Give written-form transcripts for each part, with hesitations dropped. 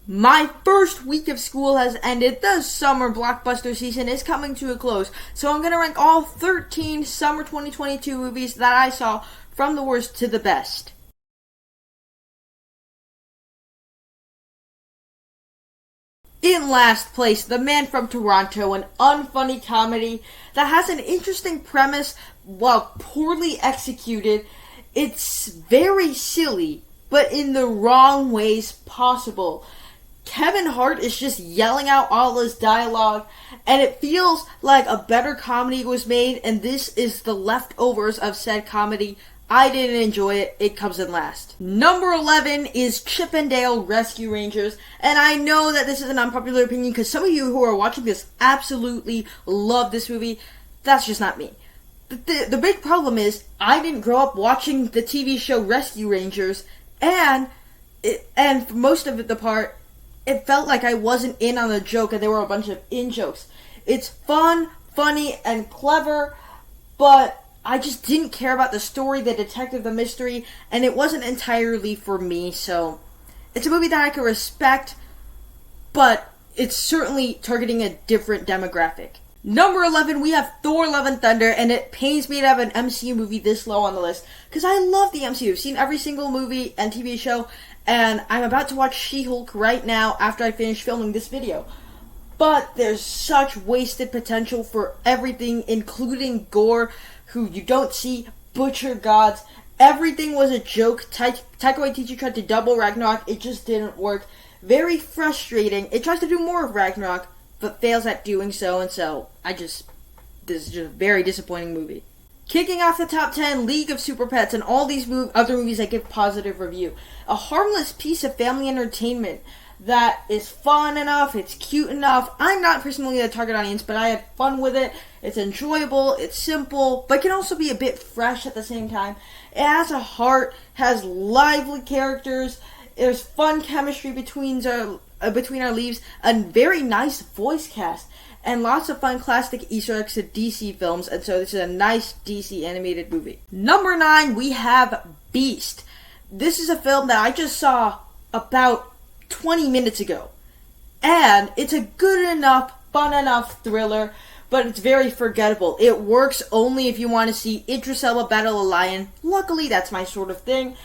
My first week of school has ended. The summer blockbuster season is coming to a close. So I'm going to rank all 13 summer 2022 movies that I saw from the worst to the best. In last place, The Man from Toronto, an unfunny comedy that has an interesting premise while poorly executed. It's very silly, but in the wrong ways possible. Kevin Hart is just yelling out all his dialogue, and it feels like a better comedy was made, and this is the leftovers of said comedy. I didn't enjoy it. It comes in last. Number 11 is Chippendale Rescue Rangers, and I know that this is an unpopular opinion because some of you who are watching this absolutely love this movie. That's just not me. The big problem is I didn't grow up watching the TV show Rescue Rangers, and for most of the part, it felt like I wasn't in on the joke, and there were a bunch of in-jokes. It's fun, funny, and clever, but I just didn't care about the story, the detective, the mystery, and it wasn't entirely for me, so it's a movie that I can respect, but it's certainly targeting a different demographic. Number 11, we have Thor Love and Thunder, and it pains me to have an MCU movie this low on the list, because I love the MCU. I've seen every single movie and TV show, and I'm about to watch She-Hulk right now after I finish filming this video. But there's such wasted potential for everything, including gore, who you don't see, butcher gods. Everything was a joke. Taika Waititi tried to double Ragnarok. It just didn't work. Very frustrating. It tries to do more of Ragnarok, but fails at doing so, and so this is just a very disappointing movie. Kicking off the top 10, League of Superpets, and all these other movies I give positive review. A harmless piece of family entertainment that is fun enough, it's cute enough. I'm not personally the target audience, but I had fun with it. It's enjoyable, it's simple, but can also be a bit fresh at the same time. It has a heart, has lively characters, there's fun chemistry between our leads, a very nice voice cast, and lots of fun classic Easter eggs to DC films, and so this is a nice DC animated movie. Number 9, we have Beast. This is a film that I just saw about 20 minutes ago, and it's a good enough, fun enough thriller, but it's very forgettable. It works only if you want to see Idris Elba battle a lion. Luckily, that's my sort of thing.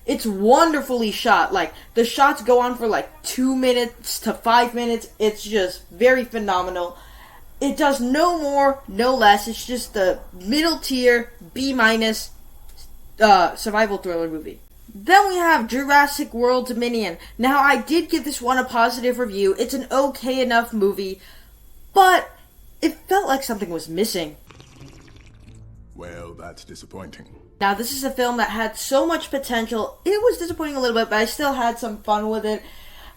It's wonderfully shot. Like, the shots go on for like 2 minutes to 5 minutes. It's just very phenomenal. It does no more, no less. It's just the middle tier, B- survival thriller movie. Then we have Jurassic World Dominion. Now, I did give this one a positive review. It's an okay enough movie, but it felt like something was missing. Well, that's disappointing. Now, this is a film that had so much potential. It was disappointing a little bit, but I still had some fun with it.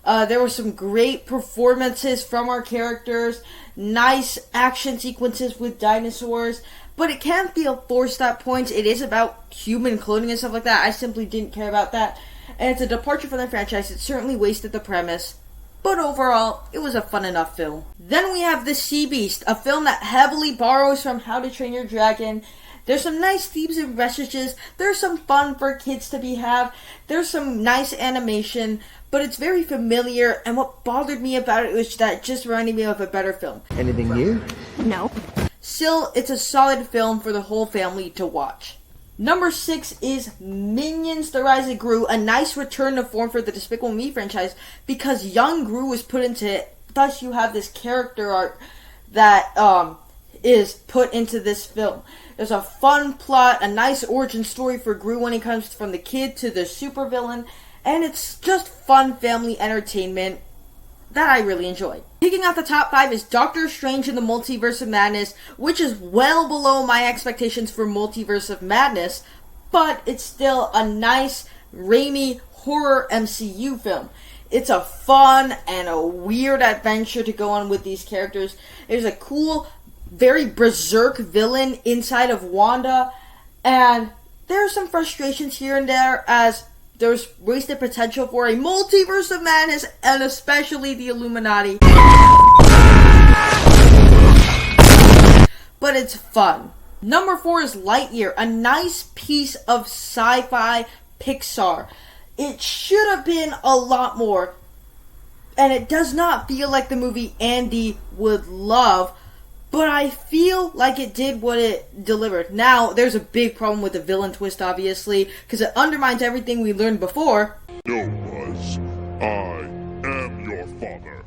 There were some great performances from our characters, nice action sequences with dinosaurs, but it can feel forced at points. It is about human cloning and stuff like that. I simply didn't care about that, and it's a departure from the franchise. It certainly wasted the premise, but overall, it was a fun enough film. Then we have The Sea Beast, a film that heavily borrows from How to Train Your Dragon. There's some nice themes and messages. There's some fun for kids to have. There's some nice animation, but it's very familiar, and what bothered me about it was that it just reminded me of a better film. Anything new? No. Still, it's a solid film for the whole family to watch. Number 6 is Minions: The Rise of Gru, a nice return to form for the Despicable Me franchise because young Gru was put into it. Thus, you have this character arc that is put into this film. There's a fun plot, a nice origin story for Gru when he comes from the kid to the supervillain, and it's just fun family entertainment that I really enjoyed. Kicking off the top 5 is Doctor Strange in the Multiverse of Madness, which is well below my expectations for Multiverse of Madness, but it's still a nice, Raimi horror MCU film. It's a fun and a weird adventure to go on with these characters. There's a cool, very berserk villain inside of Wanda, and there are some frustrations here and there as there's wasted potential for a multiverse of madness, and especially the Illuminati. But it's fun. Number 4 is Lightyear, a nice piece of sci-fi Pixar. It should have been a lot more. and it does not feel like the movie Andy would love, but I feel like it did what it delivered. Now, there's a big problem with the villain twist, obviously, because it undermines everything we learned before. No, Buzz. I am your father.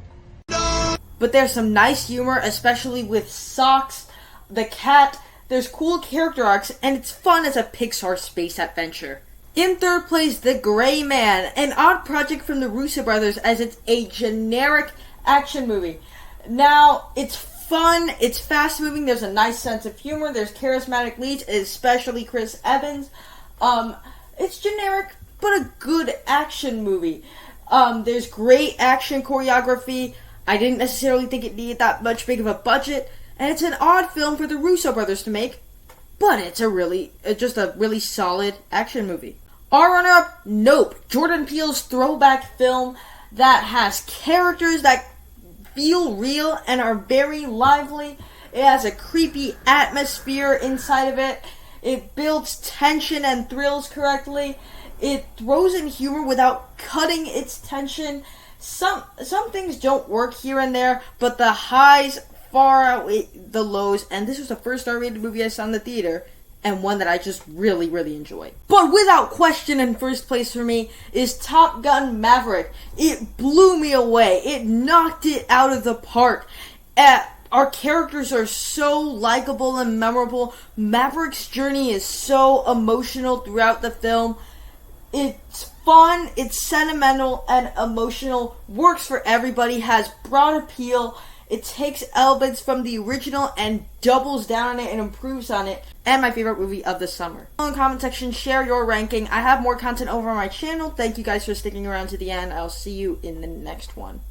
But there's some nice humor, especially with Socks, the cat. There's cool character arcs, and it's fun as a Pixar space adventure. In third place, The Gray Man, an odd project from the Russo brothers, as it's a generic action movie. Now, it's fun, it's fast moving, there's a nice sense of humor, there's charismatic leads, especially Chris Evans. It's generic, but a good action movie. There's great action choreography. I didn't necessarily think it needed that much big of a budget, and it's an odd film for the Russo brothers to make, but it's just a really solid action movie. Our runner-up, Nope, Jordan Peele's throwback film that has characters that feel real and are very lively. It has a creepy atmosphere inside of it. It builds tension and thrills correctly. It throws in humor without cutting its tension. Some things don't work here and there, but the highs far outweigh the lows, and this was the first R-rated movie I saw in the theater, and one that I just really, really enjoyed. But without question, in first place for me is Top Gun Maverick. It blew me away. It knocked it out of the park. Our characters are so likable and memorable. Maverick's journey is so emotional throughout the film. It's fun, it's sentimental and emotional, works for everybody, has broad appeal. It takes elements from the original and doubles down on it and improves on it. And my favorite movie of the summer. In the comment section, share your ranking. I have more content over on my channel. Thank you guys for sticking around to the end. I'll see you in the next one.